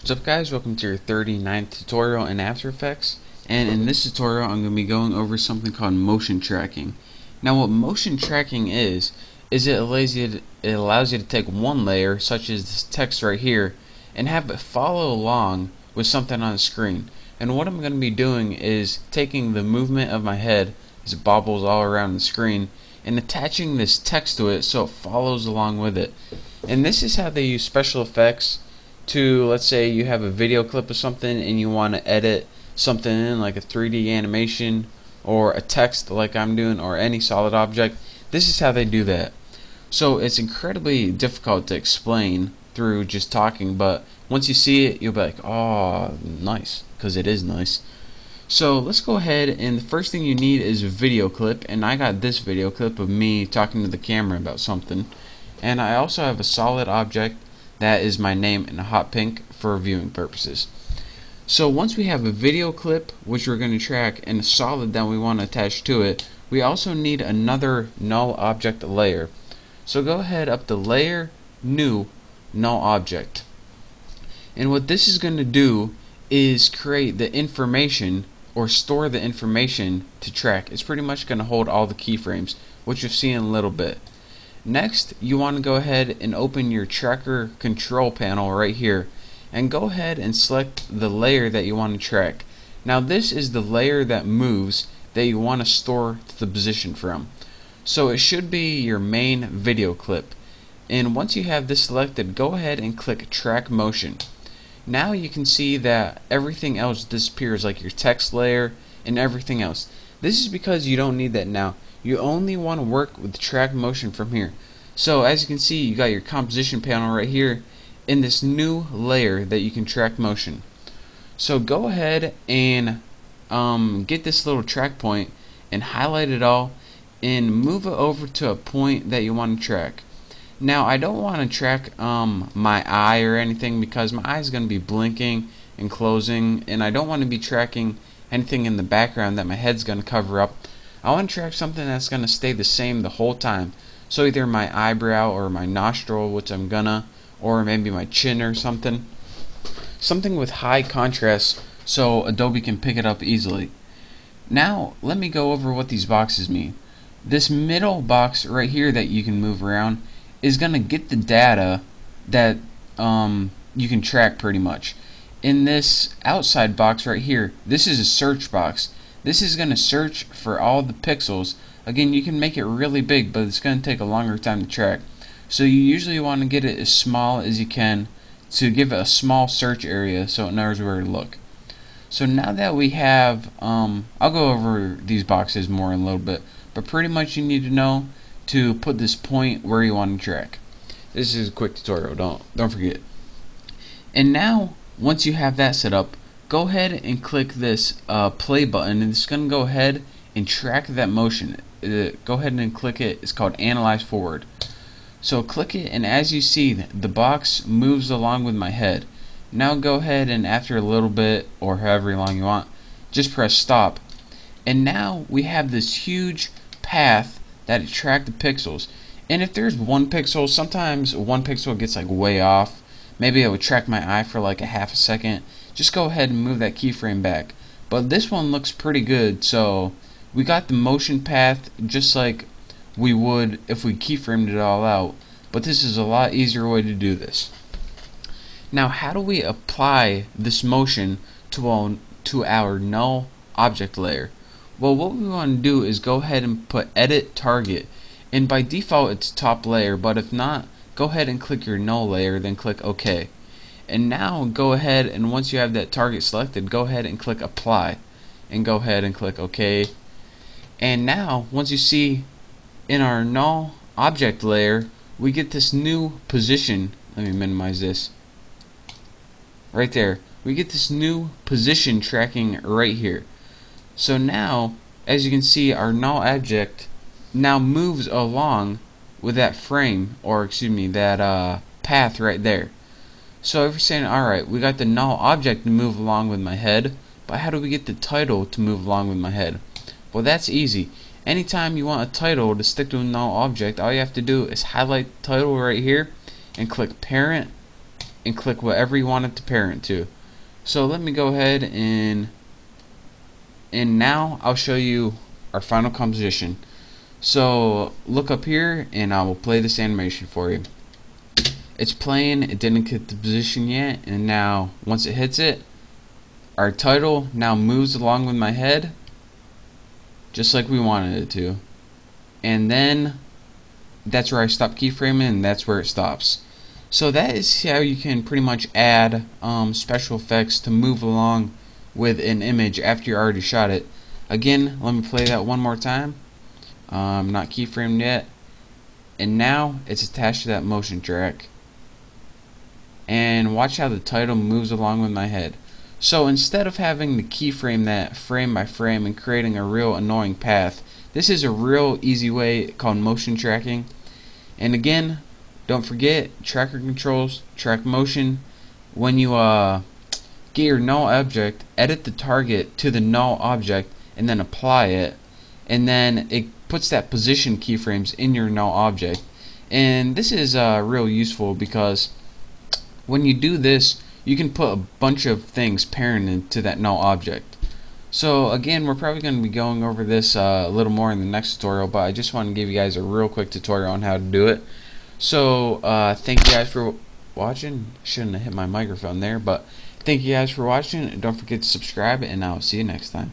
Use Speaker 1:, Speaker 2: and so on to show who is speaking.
Speaker 1: What's up guys, welcome to your 39th tutorial in After Effects, and in this tutorial I'm going to be going over something called motion tracking. Now what motion tracking is it allows you to take one layer, such as this text right here, and have it follow along with something on the screen. And what I'm going to be doing is taking the movement of my head as it bobbles all around the screen and attaching this text to it so it follows along with it. And this is how they use special effects to, let's say you have a video clip of something and you want to edit something in, like a 3D animation or a text like I'm doing, or any solid object. This is how they do that. So it's incredibly difficult to explain through just talking, but once you see it you'll be like, oh nice, because it is nice. So let's go ahead, and the first thing you need is a video clip, and I got this video clip of me talking to the camera about something, and I also have a solid object that is my name in a hot pink for viewing purposes. So once we have a video clip which we're going to track and a solid that we want to attach to it, we also need another null object layer. So go ahead up to Layer, New, Null Object. And what this is going to do is create the information, or store the information to track. It's pretty much going to hold all the keyframes, which you'll see in a little bit. Next, you want to go ahead and open your tracker control panel right here, and go ahead and select the layer that you want to track. Now this is the layer that moves that you want to store the position from. So it should be your main video clip. And once you have this selected, go ahead and click Track Motion. Now you can see that everything else disappears, like your text layer and everything else. This is because you don't need that now. You only want to work with track motion from here. So as you can see, you got your composition panel right here in this new layer that you can track motion. So go ahead and get this little track point and highlight it all and move it over to a point that you want to track. Now I don't want to track my eye or anything, because my eye is going to be blinking and closing, and I don't want to be tracking anything in the background that my head's going to cover up. I want to track something that's going to stay the same the whole time. So either my eyebrow or my nostril, which I'm gonna, or maybe my chin or something. Something with high contrast so Adobe can pick it up easily. Now let me go over what these boxes mean. This middle box right here that you can move around is going to get the data that you can track pretty much. In this outside box right here, this is a search box. This is going to search for all the pixels. Again, you can make it really big, but it's going to take a longer time to track. So you usually want to get it as small as you can to give it a small search area so it knows where to look. So now that we have, I'll go over these boxes more in a little bit, but pretty much you need to know to put this point where you want to track. This is a quick tutorial, don't forget. And now, once you have that set up, go ahead and click this play button, and it's going to go ahead and track that motion. Go ahead and click it. It's called Analyze Forward. So click it, and as you see, the box moves along with my head. Now go ahead and after a little bit, or however long you want, just press stop. And now we have this huge path that track the pixels. And if there's one pixel, sometimes one pixel gets like way off. Maybe it would track my eye for like a half a second. Just go ahead and move that keyframe back. But this one looks pretty good, so we got the motion path just like we would if we keyframed it all out, but this is a lot easier way to do this. Now how do we apply this motion to our null object layer? Well, what we want to do is go ahead and put Edit Target, and by default it's top layer, but if not, go ahead and click your null layer, then click OK. And now go ahead, and once you have that target selected, go ahead and click Apply, and go ahead and click OK. And now once you see in our null object layer, we get this new position. Let me minimize this right there. We get this new position tracking right here. So now, as you can see, our null object now moves along with that frame, or excuse me, that path right there. So if you're saying, alright, we got the null object to move along with my head, but how do we get the title to move along with my head? Well, that's easy. Anytime you want a title to stick to a null object, all you have to do is highlight the title right here and click Parent, and click whatever you want it to parent to. So let me go ahead and now I'll show you our final composition. So look up here and I will play this animation for you. It's playing, it didn't hit the position yet, and now once it hits it, our title now moves along with my head just like we wanted it to. And then that's where I stop keyframing, and that's where it stops. So that is how you can pretty much add special effects to move along with an image after you already shot it. Again, let me play that one more time. Not keyframed yet, and now it's attached to that motion track. And watch how the title moves along with my head. So instead of having to keyframe that frame by frame and creating a real annoying path, this is a real easy way called motion tracking. And again, don't forget, tracker controls, track motion. When you get your null object, edit the target to the null object and then apply it, and then it puts that position keyframes in your null object. And this is real useful because when you do this, you can put a bunch of things parented to that null object. So again, we're probably going to be going over this a little more in the next tutorial, but I just want to give you guys a real quick tutorial on how to do it. So thank you guys for watching. Shouldn't have hit my microphone there, but thank you guys for watching. Don't forget to subscribe, and I'll see you next time.